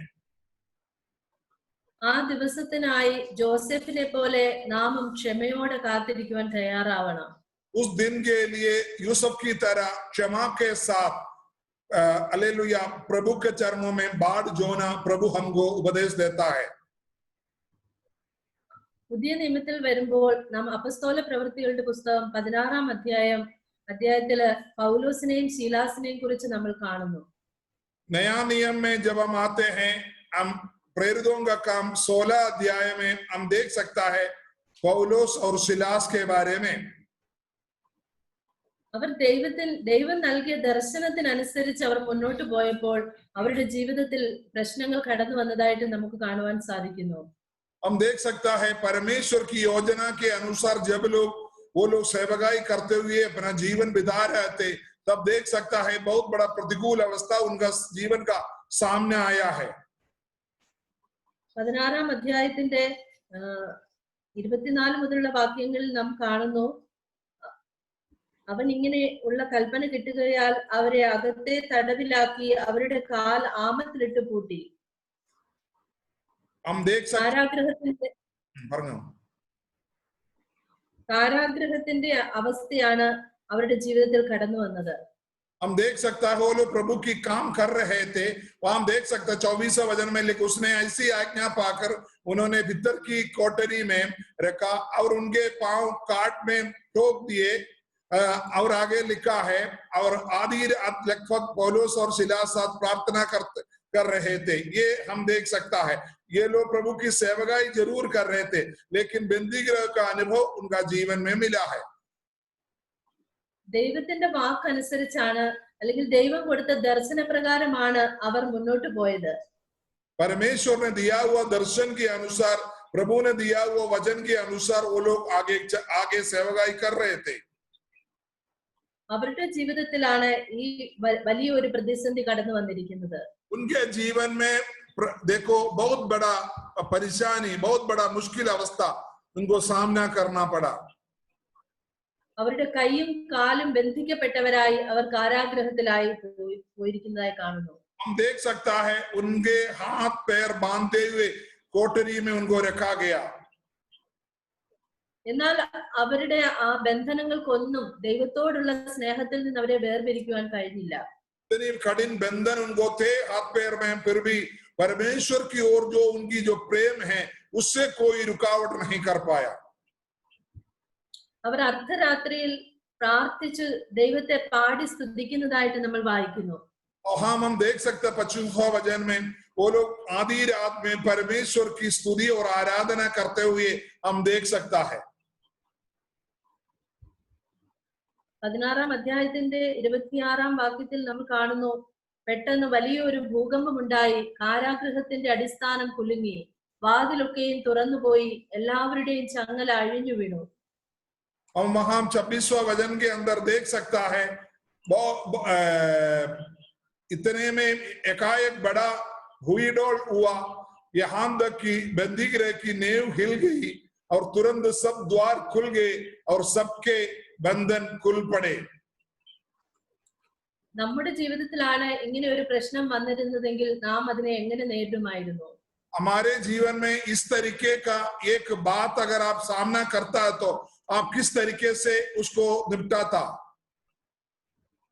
ആ ദിവസത്തിനായി ജോസഫിനെ പോലെ നാമും ക്ഷമയോടെ കാത്തിരിക്കുവാൻ തയ്യാറാവണം. उस दिन के लिए यूसुफ की तरह क्षमा के साथ हालेलुया प्रभु के चरणों में बाढ़ जोना प्रभु हमको उपदेश देता है. പുതിയ നിയമത്തിൽ വരുമ്പോൾ നാം അപ്പസ്തോല പ്രവൃത്തികളുടെ പുസ്തകം 16-ാം അധ്യായത്തില് പൗലോസിനെയും ശീലാസിനെയും കുറിച്ച് നമ്മൾ കാണുന്നു. नया नियम में जब हम आते हैं, हम प्रेरितों का काम 16 अध्याय में हम देख सकता है पौलोस और सिलास के बारे में. അവർ ദൈവം നൽകിയ ദർശനത്തിനനുസരിച്ച് അവർ മുന്നോട്ട് പോയപ്പോൾ അവരുടെ ജീവിതത്തിൽ പ്രശ്നങ്ങൾ കടന്നു വന്നതായിട്ട് നമുക്ക് കാണുവാൻ സാധിക്കുന്നു. हम देख सकता है परमेश्वर की योजना के अनुसार जब वो लोग सेवकाई करते हुए अपना जीवन बिता रहे थे, तब देख सकता है बहुत बड़ा प्रतिकूल अवस्था उनका जीवन का सामने आया है. 16-ാം അധ്യായത്തിന്റെ 24 മുതലുള്ള വാക്യങ്ങളിൽ നാം കാണുന്നു, അവൻ ഇങ്ങനെ ഉള്ള കൽപ്പന കിട്ടുകയാൽ അവരെ അകത്തെ തടവിലാക്കി അവരുടെ കാൽ ആമത്തിലിട്ട് പൂട്ടി. കാരാഗ്രഹത്തിന്റെ അവസ്ഥയാണ് അവരുടെ ജീവിതത്തിൽ കടന്നു വന്നത്. हम देख सकता है वो लोग प्रभु की काम कर रहे थे. वहां हम देख सकते 24वें वचन में लिखा, उसने ऐसी आज्ञा पाकर उन्होंने भीतर की कोठरी में रखा और उनके पांव काट में ठोक दिए. और आगे लिखा है, और आधी रात लगभग पौलुस और सिलास साथ प्रार्थना कर रहे थे. ये हम देख सकता है ये लोग प्रभु की सेवकाई जरूर कर रहे थे, लेकिन बंदी गृह का अनुभव उनका जीवन में मिला है. ദൈവത്തിന്റെ വാക്കനുസരിച്ചാണ്, അല്ലെങ്കിൽ ദൈവം കൊടുത്ത ദർശന പ്രകാരമാണ് അവർ മുന്നോട്ട് പോയത്. परमेश्वर ने दिया हुआ दर्शन के अनुसार, प्रभु ने दिया हुआ वचन के अनुसार वो लोग आगे सेवकाई कर रहे थे. അവരുടെ ജീവിതത്തിലാണ് ഈ വലിയൊരു പ്രതിസന്ധി കടന്നു വന്നിരിക്കുന്നത്. उनके जीवन में देखो बहुत बड़ा परेशानी, बहुत बड़ा मुश्किल अवस्था उनको सामना करना पड़ा. അവരുടെ കൈയും കാലും ബന്ധിക്കപ്പെട്ടവരായി അവർ കാരാഗ്രഹത്തിലായി പോയിരിക്കുന്നതായി കാണുന്നു. हम देख सकता है उनके हाथ पैर बांधते हुए कोठरी में उनको रखा गया. എന്നാൽ അവരുടെ ആ ബന്ധനങ്ങൾക്കൊന്നും ദൈവത്തോടുള്ള സ്നേഹത്തിൽ നിന്ന് അവരെ വേർപിരിക്കുവാൻ കഴിഞ്ഞില്ല. इतनी कठिन बंधन उनको थे हाथ पैर में, फिर भी परमेश्वर की ओर जो उनकी जो प्रेम है उससे कोई रुकावट नहीं कर पाया. അവർ അർദ്ധരാത്രിയിൽ പ്രാർത്ഥിച്ച് ദൈവത്തെ പാടി സ്തുതിക്കുന്നതായിട്ട് നമ്മൾ വായിക്കുന്നു. और हम देख सकते 25वां वचन में वो लोग आधी रात में परमेश्वर की स्तुति और आराधना करते हुए हम देख सकता है. 16-ാം അധ്യായത്തിന്റെ 26-ാം വാക്യത്തിൽ നമ്മൾ കാണുന്നു, പെട്ടെന്ന് വലിയൊരു ഭൂകമ്പം ഉണ്ടായി, കാരാഗൃഹത്തിന്റെ അടിസ്ഥാനം കുലുങ്ങി, വാതിലൊക്കെയും തുറന്നുപോയി, എല്ലാവരുടെയും ചങ്ങല അഴിഞ്ഞു വീണു. और वहां 26वां वचन के अंदर देख सकता है इतने में एकाएक बड़ा हुईडोल हुआ, यहाँ तक कि बंदीगृह की नींव हिल गई और तुरंत सब द्वार खुल गए और सबके बंधन खुल पड़े। നമ്മുടെ ജീവിതത്തിലാണ് ഇങ്ങനെ ഒരു പ്രശ്നം വന്നിരുന്നതെങ്കിൽ നാം അതിനെ എങ്ങനെ നേരിടുമായിരുന്നു? हमारे जीवन में इस तरीके का एक बात अगर आप सामना करता है तो आप किस तरीके से उसको निपटाता?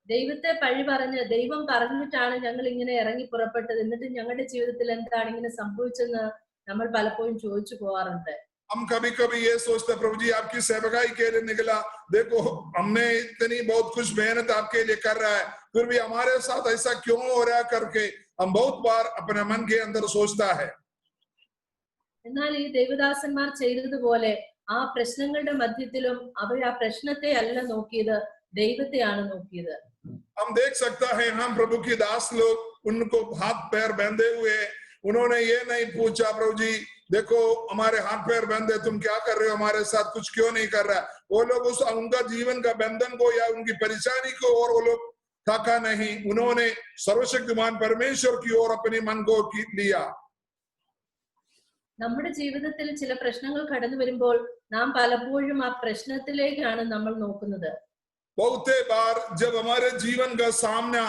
ദൈവത്തെ പഴി പറഞ്ഞ് ദൈവം പറഞ്ഞിട്ടാണ് ഞങ്ങൾ ഇങ്ങനെ ഇറങ്ങി പുറപ്പെട്ടത്, എന്നിട്ട് ഞങ്ങളുടെ ജീവിതത്തിൽ എന്താണ് ഇങ്ങനെ സംഭവിച്ചെന്ന് നമ്മൾ പലപ്പോഴും ചോദിച്ചു പോവാറുണ്ട്. हम कभी कभी ये सोचते प्रभु जी आपकी सेवकाई के लिए निकला, देखो हमने इतनी बहुत कुछ मेहनत आपके लिए कर रहा है, फिर भी हमारे साथ ऐसा क्यों हो रहा करके हम बहुत बार अपने मन के अंदर सोचता है। എന്നാൽ ഈ ദേവദാസന്മാർ ചെയ്തതുപോലെ ആ പ്രശ്നങ്ങളുടെ മധ്യത്തിലും അവർ ആ പ്രശ്നത്തെ അല്ല നോക്കിയത്, ദൈവത്തെയാണ് നോക്കിയത്. हम देख सकता है हम प्रभु की दास लोग उनको हाथ पैर बंधे हुए, उन्होंने ये नहीं पूछा प्रभु जी देखो हमारे हाथ पैर बंधे, तुम क्या कर रहे हो हमारे साथ, कुछ क्यों नहीं कर रहा। वो लोग उनका जीवन का बंधन को या उनकी परेशानी को और वो लोग थाका नहीं, उन्होंने सर्वशक्तिमान परमेश्वर की ओर अपने मन को लिया। നമ്മുടെ ജീവിതത്തിൽ ചില പ്രശ്നങ്ങൾ കടന്നു വരുമ്പോൾ നാം പലപ്പോഴും ആ പ്രശ്നത്തിലേക്കാണ് നമ്മൾ നോക്കുന്നത്. बहुते बार जब हमारे जीवन का सामना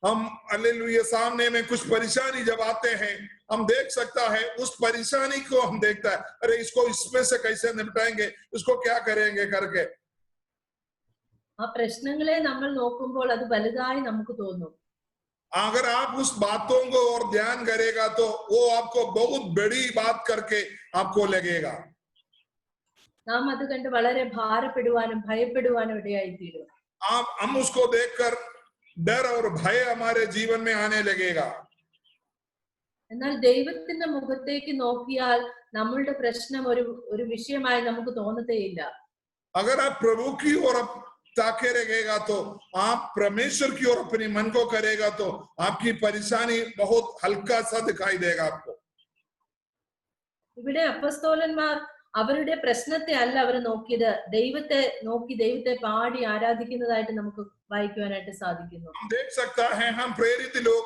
हम हालेलुया सामने में कुछ परेशानी जब आते हैं, हम देख सकता है उस परेशानी को हम देखता है, अरे इसको इसमें से कैसे निपटाएंगे, इसको क्या करेंगे करके। ആ പ്രശ്നങ്ങളെ നമ്മൾ നോക്കുമ്പോൾ അത് വലുതായി നമുക്ക് തോന്നും. अगर आप उस बातों को और ध्यान करेगा तो वो आपको बहुत बड़ी बात करके आपको लगेगा। നാം അത് കണ്ട് വളരെ ഭാരപ്പെടുവാനും ഭയപ്പെടുവാനും ഇടയായിത്തീരും. आप हम उसको देखकर डर और भय हमारे जीवन में आने लगेगा। എന്നാൽ ദൈവത്തിന്റെ മുഖത്തേക്ക് നോക്കിയാൽ നമ്മളുടെ പ്രശ്നം ഒരു വിഷയമായി നമുക്ക് തോന്നത്തേയില്ല. अगर आप प्रभु की ओर ताके रहेगा तो आप परमेश्वर की ओर अपने मन को करेगा तो आपकी परेशानी बहुत हल्का सा दिखाई देगा आपको। ഇവിടെ അപ്പോസ്തലന്മാർ അവരുടെ പ്രശ്നത്തെ അല്ല അവർ നോക്കിയത്, ദൈവത്തെ നോക്കി ദൈവത്തെ പാടി ആരാധിക്കുന്നതായിട്ട് നമുക്ക് വായിക്കുവാനായിട്ട് സാധിക്കുന്നു. हम देख सकता है हम प्रेरित लोग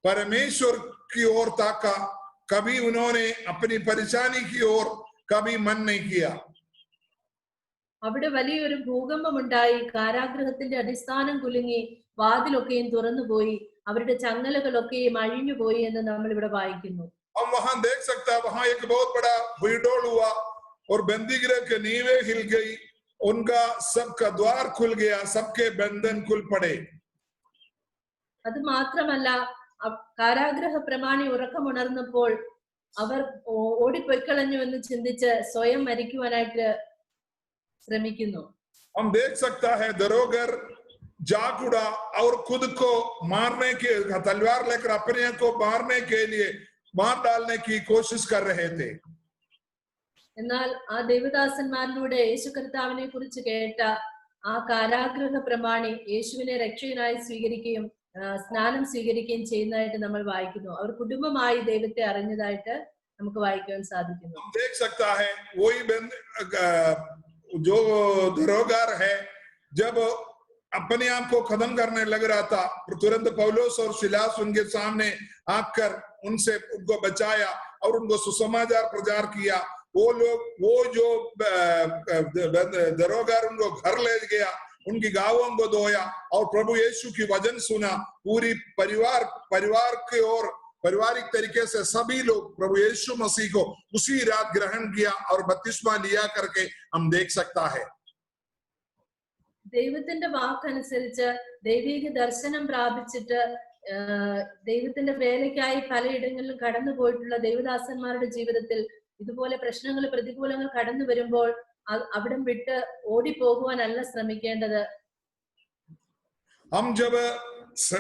परमेश्वर की ओर ताका, कभी उन्होंने अपनी परेशानी की ओर कभी मन नहीं किया। അവിടെ വലിയൊരു ഭൂകമ്പം ഉണ്ടായി, കാരാഗൃഹത്തിന്റെ അടിസ്ഥാനം കുലുങ്ങി, വാതിലൊക്കെയും തുറന്നുപോയി, അവരുടെ ചങ്ങലകളൊക്കെയും അഴിഞ്ഞുപോയി എന്ന് നമ്മൾ ഇവിടെ വായിക്കുന്നു. हम वहां देख सकता है वहां एक बहुत बड़ा भूडोल हुआ और बंदीगृह के नींवें हिल गई, उनका सबका द्वार खुल गया, सबके बंधन खुल पड़े। അത് മാത്രമല്ല കാരാഗ്രഹ പ്രമാണി ഉറക്കമുണർന്നപ്പോൾ അവർ ഓടിപ്പൊയ്ക്കളഞ്ഞു എന്ന് ചിന്തിച്ച് സ്വയം മരിക്കുവാനായിട്ട് ശ്രമിക്കുന്നു. हम देख सकता है दरोगर जाग उड़ा और खुद को मारने के तलवार लेकर अपने को मारने के लिए मार डालने की कोशिश कर रहे थे। എന്നാൽ ആ ദേവദാസന്മാരിലൂടെ യേശു കർത്താവിനെ കുറിച്ച് കേട്ട ആ കാരാഗ്രഹ പ്രമാണി യേശുവിനെ രക്ഷകനായി സ്വീകരിക്കുകയും സ്നാനം സ്വീകരിക്കുകയും ചെയ്യുന്നതായിട്ട് നമ്മൾ വായിക്കുന്നു. അവർ കുടുംബമായി ദൈവത്തെ അറിഞ്ഞതായിട്ട് നമുക്ക് വായിക്കുവാൻ സാധിക്കുന്നു. देख सकता है वही जो दरोगार है जब अपने आप को खत्म करने लग रहा था, तुरंत पौलुस और सिलास उनके सामने आकर उनसे उनको बचाया और उनको सुसमाचार प्रचार किया। वो लोग वो जो दरोगार उनको घर ले गया, उनकी गांवों को धोया और प्रभु यीशु की वचन सुना। पूरी परिवार की ओर पारिवारिक तरीके से सभी लोग प्रभु यीशु मसीह को उसी रात ग्रहण किया और बपतिस्मा लिया करके हम देख सकता है। ദൈവത്തിന്റെ വാക്കനുസരിച്ച് ദൈവിക ദർശനം പ്രാപിച്ചിട്ട് ദൈവത്തിന്റെ വേലയ്ക്കായി പലയിടങ്ങളിലും കടന്നു പോയിട്ടുള്ള ദൈവദാസന്മാരുടെ ജീവിതത്തിൽ ഇതുപോലെ പ്രശ്നങ്ങൾ പ്രതികൂലങ്ങൾ കടന്നു വരുമ്പോൾ അവിടം വിട്ട് ഓടിപ്പോകുവാനല്ല ശ്രമിക്കേണ്ടത്. हम जब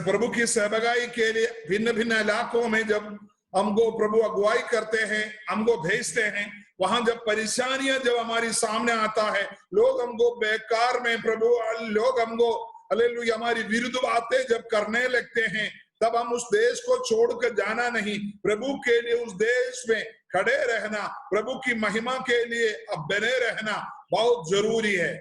प्रभु की सेवकाई के लिए भिन्न भिन्न इलाकों में जब हमको प्रभु अगुवाई करते हैं, हमको भेजते हैं, वहां जब परेशानियां जब हमारी सामने आता है, लोग हमको बेकार में प्रभु लोग हमको हालेलुया हमारी विरुद्ध बातें जब करने लगते हैं, तब हम उस देश को छोड़कर जाना नहीं, प्रभु के लिए उस देश में खड़े रहना, प्रभु की महिमा के लिए अब बने रहना बहुत जरूरी है।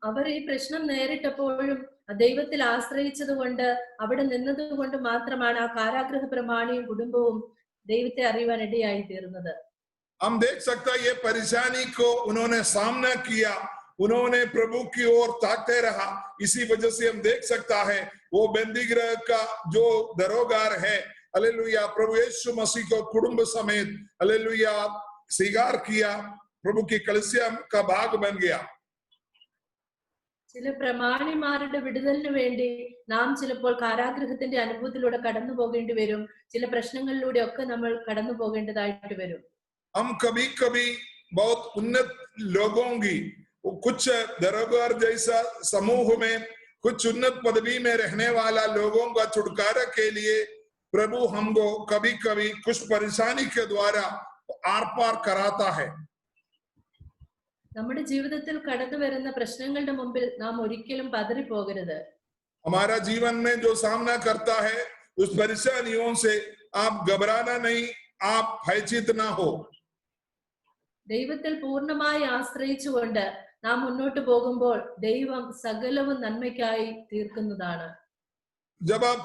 അവർ ഈ പ്രശ്നം നേരിട്ടപ്പോഴും ദൈവത്തിൽ ആശ്രയിച്ചത് കൊണ്ട് അവിടെ നിന്നത് കൊണ്ട് മാത്രമാണ് ആ കാരാഗൃഹ പ്രമാണിയും കുടുംബവും ദൈവത്തെ അറിയുവാൻ ഇടയായി തീർന്നത്. हम देख सकते हैं ये परेशानी को उन्होंने सामना किया, उन्होंने प्रभु की ओर ताकते रहा। इसी वजह से हम देख सकता है वो बंदीगृह का जो दरोगार है, हालेलुया, प्रभु यीशु मसीह को कुटुंब समेत हालेलुया स्वीकार किया, प्रभु की कलीसिया का भाग बन गया। ചില പ്രമാണിമാരുടെ വിടുതലിന് വേണ്ടി നാം ചിലപ്പോൾ കാരാഗൃഹത്തിന്റെ അനുഭവത്തിലൂടെ കടന്നു പോകേണ്ടി വരും. ചില പ്രശ്നങ്ങളിലൂടെ ഒക്കെ നമ്മൾ കടന്നു പോകേണ്ടതായിട്ട് വരും. हम कभी कभी बहुत उन्नत लोगों की, कुछ दरोगार जैसा समूह में कुछ उन्नत पदवी में रहने वाला लोगों का छुटकारा के लिए प्रभु हमको कभी कभी कुछ परेशानी के द्वारा आर पार कराता है। നമ്മുടെ ജീവിതത്തിൽ കടന്നു വരുന്ന പ്രശ്നങ്ങളുടെ മുമ്പിൽ നാം ഒരിക്കലും പതറിപ്പോകരുത്. हमारा जीवन में जो सामना करता है उस परेशानियों से आप घबराना नहीं, आप भयचीत ना हो। ദൈവത്തിൽ പൂർണ്ണമായി ആശ്രയിച്ചുകൊണ്ട് നാം മുന്നോട്ട് പോകുമ്പോൾ ദൈവം സകലവും നന്മയ്ക്കായി തീർക്കുന്നതാണ്. जब आप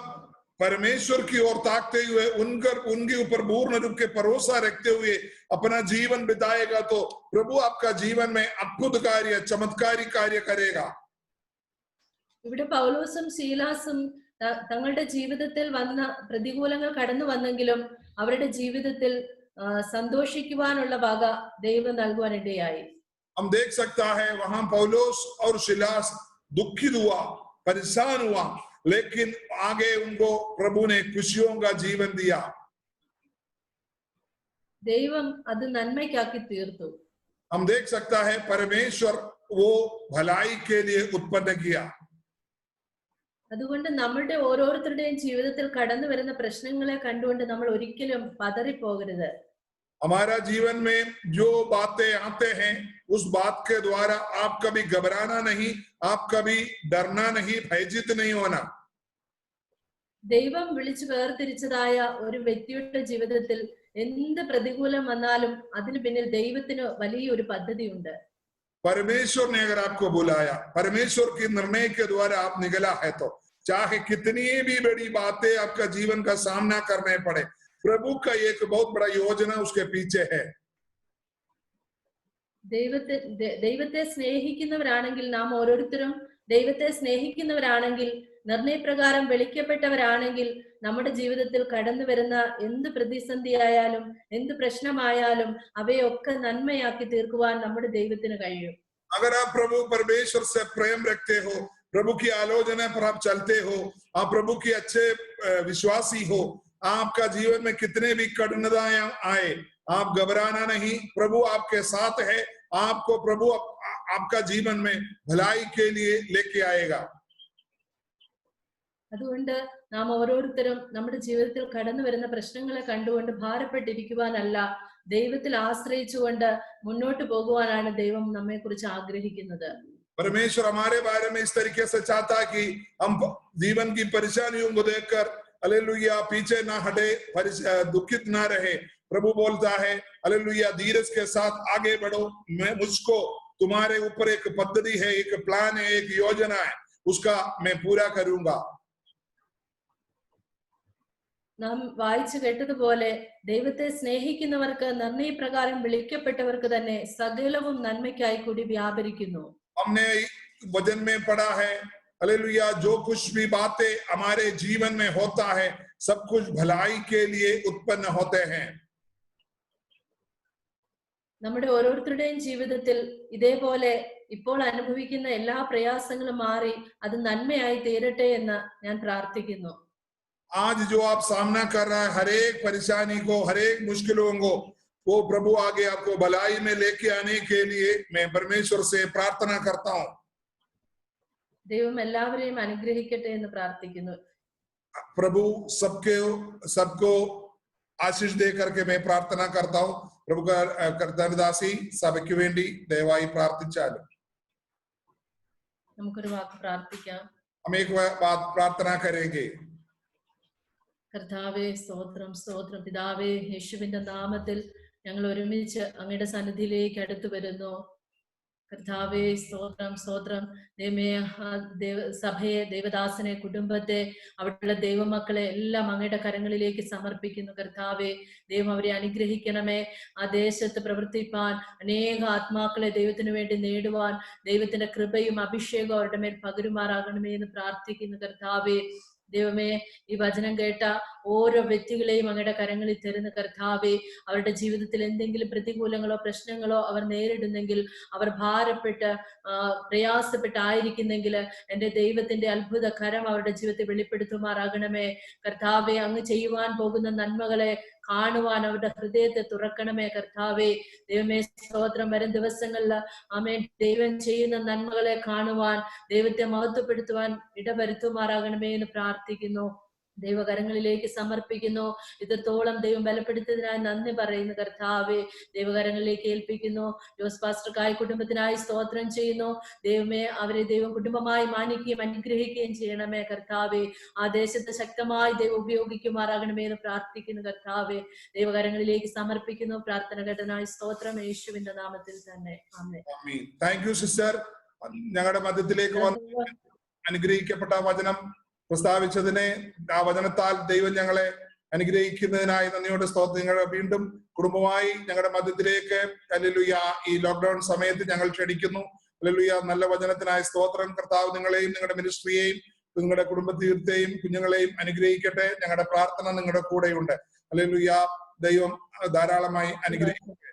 परमेश्वर की ओर ताकते हुए उनके ऊपर पूर्ण रूप के भरोसा रखते हुए अपना जीवन बिताएगा तो प्रभु आपका जीवन में अद्भुत कार्य, चमत्कारी कार्य करेगा। ഇവിടെ പൗലോസും ശീലാസും തങ്ങളുടെ ജീവിതത്തിൽ വന്ന പ്രതികൂലങ്ങൾ കടന്നു വന്നെങ്കിലും അവരുടെ ജീവിതത്തിൽ സന്തോഷിക്കുവാനുള്ള വക ദൈവം നൽകുവാൻ ഇടയായി. हम देख सकता है वहां पौलुस और सिलास दुखित हुआ, परेशान हुआ, लेकिन आगे उनको प्रभु ने खुशियों का जीवन दिया। ദൈവം അത് നന്മയ്ക്കാക്കി തീർത്തു. हम देख सकता है परमेश्वर वो भलाई के लिए उत्पन्न किया। അതുകൊണ്ട് നമ്മളുടെ ഓരോരുത്തരുടെയും ജീവിതത്തിൽ കടന്നു വരുന്ന പ്രശ്നങ്ങളെ കണ്ടുകൊണ്ട് നമ്മൾ ഒരിക്കലും പതറിപ്പോകരുത്. हमारा जीवन में जो बातें आते हैं उस बात के द्वारा आप कभी घबराना नहीं, आप कभी डरना नहीं, भयभीत नहीं होना। ദൈവം വിളിച്ചു വേർതിരിച്ചതായ ഒരു വ്യക്തിയുടെ ജീവിതത്തിൽ എന്ത് പ്രതികൂലം വന്നാലും അതിന് പിന്നിൽ ദൈവത്തിന് വലിയൊരു പദ്ധതിയുണ്ട്. परमेश्वर ने अगर आपको बुलाया, परमेश्वर के निर्णय के द्वारा आप निकला है तो चाहे कितनी भी बड़ी बातें आपका जीवन का सामना करने पड़े, प्रभु का एक बहुत बड़ा योजना उसके पीछे है। ദൈവത്തെ സ്നേഹിക്കുന്നവരാണെങ്കിൽ നാം ഓരോരുത്തരും ദൈവത്തെ സ്നേഹിക്കുന്നവരാണെങ്കിൽ നിർണയപ്രകാരം വിളിക്കപ്പെട്ടവരാണെങ്കിൽ നമ്മുടെ ജീവിതത്തിൽ കടന്നു വരുന്ന എന്ത് പ്രതിസന്ധിയായാലും എന്ത് പ്രശ്നമായാലും അവയൊക്കെ നന്മയാക്കി തീർക്കുവാൻ നമ്മുടെ ദൈവത്തിന് കഴിയും. अगर आप प्रभु परमेश्वर से प्रेम रखते हो, प्रभु की आलोचना पर आप चलते हो, आप प्रभु की अच्छे विश्वासी हो, आपका जीवन में कितने भी कठिनाइयां आए आप घबराना नहीं, प्रभु आपके साथ है, आपको प्रभु आपका जीवन में भलाई के लिए लेके आएगा। അതുകൊണ്ട് നാം ഓരോരുത്തരും നമ്മുടെ ജീവിതത്തിൽ കടന്നു വരുന്ന പ്രശ്നങ്ങളെ കണ്ടുകൊണ്ട് ഭാരപ്പെട്ടിരിക്കുവാനല്ല, ദൈവത്തിൽ ആശ്രയിച്ചുകൊണ്ട് മുന്നോട്ട് പോകുവാനാണ് ദൈവം നമ്മെ കുറിച്ച് ആഗ്രഹിക്കുന്നത്. परमेश्वर हमारे बारे में इस तरीके से चाहता है कि हम जीवन की परेशानियों को देखकर हालेलुया पीछे ना हटे, दुखित ना रहे। प्रभु बोलता है हालेलुया धीरज के साथ आगे बढ़ो, मुझको तुम्हारे ऊपर एक पद्धति है, एक प्लान है, एक योजना है, उसका मैं पूरा करूंगा। നാം വായിച്ചു കേട്ടതുപോലെ ദൈവത്തെ സ്നേഹിക്കുന്നവർക്ക് നിർണയപ്രകാരം വിളിക്കപ്പെട്ടവർക്ക് തന്നെ സകലവും നന്മയ്ക്കായി കൂടി വ്യാപരിക്കുന്നു. हमने वचन में पढ़ा है हालेलुया जो कुछ भी बातें हमारे जीवन में होता है सब कुछ भलाई के लिए उत्पन्न होते हैं। നമ്മുടെ ഓരോരുത്തരുടെയും ജീവിതത്തിൽ ഇതേപോലെ ഇപ്പോൾ അനുഭവിക്കുന്ന എല്ലാ പ്രയാസങ്ങളും മാറി അത് നന്മയായി തീരട്ടെ എന്ന് ഞാൻ പ്രാർത്ഥിക്കുന്നു. आज जो आप सामना कर रहा है हर एक परेशानी को, हर एक मुश्किलों को वो प्रभु आगे आपको भलाई में लेके आने के लिए मैं परमेश्वर से प्रार्थना करता हूँ। ദൈവം എല്ലാവരെയും അനുഗ്രഹിക്കട്ടെ എന്ന് പ്രാർത്ഥിക്കുന്നു. प्रभु सबको आशीष दे करके मैं प्रार्थना करता हूँ। प्रभु का कर्तनदासी सभയ്ക്ക് വേണ്ടി ദയവായി പ്രാർത്ഥിച്ചാലും. നമുക്കൊരു വാക്ക് പ്രാർത്ഥിക്കാം. हम एक बात प्रार्थना करेंगे। കർത്താവേ സ്തോത്രം, സ്തോത്രം പിതാവേ, യേശുവിന്റെ നാമത്തിൽ ഞങ്ങൾ ഒരുമിച്ച് അങ്ങയുടെ സന്നിധിയിലേക്ക് അടുത്തു വരുന്നു. കർത്താവേ സ്തോത്രം സ്തോത്രം. ദൈവമേ, സഭയെ, ദേവദാസനെ, കുടുംബത്തെ, അവിടെയുള്ള ദൈവമക്കളെ എല്ലാം അങ്ങയുടെ കരങ്ങളിലേക്ക് സമർപ്പിക്കുന്നു കർത്താവേ. ദൈവം അവരെ അനുഗ്രഹിക്കണമേ. ആ ദേശത്ത് പ്രവർത്തിപ്പാൻ അനേക ആത്മാക്കളെ ദൈവത്തിന് വേണ്ടി നേടുവാൻ ദൈവത്തിന്റെ കൃപയും അഭിഷേകവും അവരുടെ മേൽ പകരുമാറാകണമേ എന്ന് പ്രാർത്ഥിക്കുന്നു കർത്താവേ. ദൈവമേ, ഈ വചനം കേട്ട ഓരോ വ്യക്തികളെയും അങ്ങയുടെ കരങ്ങളിൽ തരുന്ന കർത്താവേ, അവരുടെ ജീവിതത്തിൽ എന്തെങ്കിലും പ്രതികൂലങ്ങളോ പ്രശ്നങ്ങളോ അവർ നേരിടുന്നെങ്കിൽ, അവർ ഭാരപ്പെട്ട് പ്രയാസപ്പെട്ടായിരിക്കുന്നെങ്കിൽ, എന്റെ ദൈവത്തിന്റെ അത്ഭുത കരം അവരുടെ ജീവിതത്തിൽ വെളിപ്പെടുത്തുമാറാകണമേ. കർത്താവെ, അങ്ങ് ചെയ്യുവാൻ പോകുന്ന നന്മകളെ കാണുവാൻ അവരുടെ ഹൃദയത്തെ തുറക്കണമേ കർത്താവേ. ദൈവമേ സ്തോത്രം. വരും ദിവസങ്ങളിൽ ആമേൻ, ദൈവം ചെയ്യുന്ന നന്മകളെ കാണുവാൻ, ദൈവത്തെ മഹത്വപ്പെടുത്തുവാൻ ഇടവരുത്തുമാറാകണമേ എന്ന് പ്രാർത്ഥിക്കുന്നു. ദൈവകരങ്ങളിലേക്ക് സമർപ്പിക്കുന്നു. ഇത്രത്തോളം ദൈവം ബലപ്പെടുത്തിയതിനായി നന്ദി പറയുന്നു കർത്താവേ. ദൈവകരങ്ങളിലേക്ക് ഏൽപ്പിക്കുന്നു. ജോസ് പാസ്റ്റർക്കായി കുടുംബത്തിനായി സ്തോത്രം ചെയ്യുന്നു. ദൈവമേ, അവരെ ദൈവം കുടുംബമായി മാനിക്കുകയും അനുഗ്രഹിക്കുകയും ചെയ്യണമേ കർത്താവേ. ആ ദേശത്ത് ശക്തമായി ദൈവം ഉപയോഗിക്കുമാറാകണമേ എന്ന് പ്രാർത്ഥിക്കുന്നു കർത്താവേ. ദൈവകരങ്ങളിലേക്ക് സമർപ്പിക്കുന്നു. പ്രാർത്ഥന കേട്ടതിനായി സ്തോത്രം, യേശുവിന്റെ നാമത്തിൽ തന്നെ ആമേൻ. Thank you sister. ഞങ്ങളുടെ മധ്യത്തിലേക്ക് വന്ന് അനുഗ്രഹിക്കപ്പെട്ട വചനം പ്രസ്താവിച്ചതിനെ, ആ വചനത്താൽ ദൈവം ഞങ്ങളെ അനുഗ്രഹിക്കുന്നതിനായി നന്ദിയോടെ സ്തോത്രം. നിങ്ങളെ വീണ്ടും കുടുംബമായി ഞങ്ങളുടെ മധ്യത്തിലേക്ക് ഹല്ലേലൂയ ഈ ലോക്ക്ഡൌൺ സമയത്ത് ഞങ്ങൾ ക്ഷണിക്കുന്നു. ഹല്ലേലൂയ. നല്ല വചനത്തിനായി സ്തോത്രം. കർത്താവ് നിങ്ങളെയും നിങ്ങളുടെ മിനിസ്ട്രിയെയും നിങ്ങളുടെ കുടുംബജീവിതത്തെയും കുഞ്ഞുങ്ങളെയും അനുഗ്രഹിക്കട്ടെ. ഞങ്ങളുടെ പ്രാർത്ഥന നിങ്ങളുടെ കൂടെയുണ്ട്. ഹല്ലേലൂയ. ദൈവം ധാരാളമായി അനുഗ്രഹിക്കട്ടെ.